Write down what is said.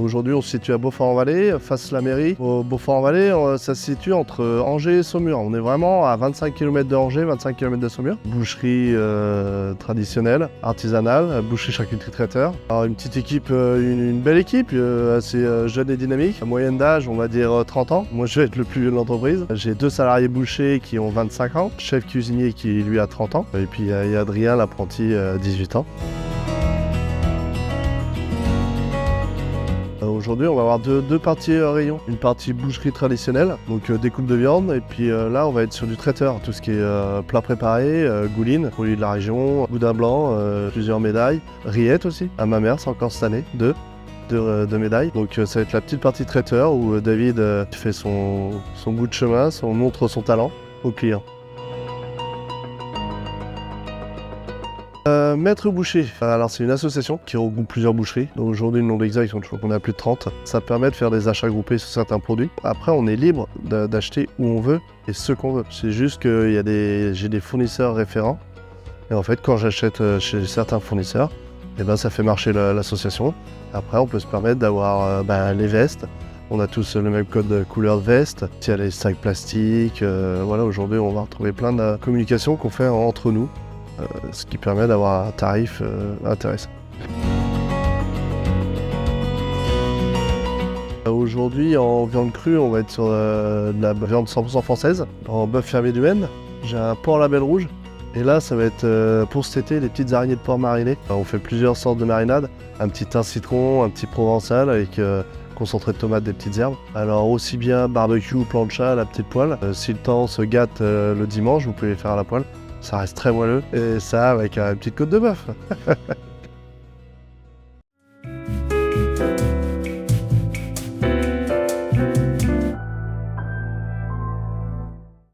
Aujourd'hui, on se situe à Beaufort-en-Vallée, face la mairie. Au Beaufort-en-Vallée, ça se situe entre Angers et Saumur. On est vraiment à 25 km de Angers, 25 km de Saumur. Boucherie traditionnelle, artisanale, boucherie charcuterie traiteur. Alors, une petite équipe, une belle équipe, assez jeune et dynamique. Moyenne d'âge, on va dire 30 ans. Moi, je vais être le plus vieux de l'entreprise. J'ai 2 salariés bouchers qui ont 25 ans, chef cuisinier qui lui a 30 ans. Et puis il y a Adrien, l'apprenti, 18 ans. Aujourd'hui, on va avoir deux parties rayons. Une partie boucherie traditionnelle, donc découpe de viande, et puis là, on va être sur du traiteur, tout ce qui est plat préparé, gouline, produits de la région, boudin blanc, plusieurs médailles, rillettes aussi. À ma mère, c'est encore cette année, deux médailles. Donc ça va être la petite partie traiteur où David fait son bout de chemin, montre son talent aux clients. Maître Boucher, alors c'est une association qui regroupe plusieurs boucheries. Donc aujourd'hui, le nombre exact, je crois qu'on a plus de 30. Ça permet de faire des achats groupés sur certains produits. Après, on est libre d'acheter où on veut et ce qu'on veut. C'est juste que j'ai des fournisseurs référents. Et en fait, quand j'achète chez certains fournisseurs, eh ben, ça fait marcher l'association. Après, on peut se permettre d'avoir les vestes. On a tous le même code de couleur de veste. Il y a les sacs plastiques. Voilà, aujourd'hui, on va retrouver plein de communications qu'on fait entre nous. Ce qui permet d'avoir un tarif intéressant. Aujourd'hui, en viande crue, on va être sur de la viande 100% française, en bœuf fermier du Maine. J'ai un porc label rouge. Et là, ça va être pour cet été, des petites araignées de porc marinées. On fait plusieurs sortes de marinades. Un petit thym citron, un petit provençal avec concentré de tomates, des petites herbes. Alors aussi bien barbecue, plancha, à la petite poêle. Si le temps se gâte le dimanche, vous pouvez les faire à la poêle. Ça reste très moelleux et ça avec une petite côte de bœuf.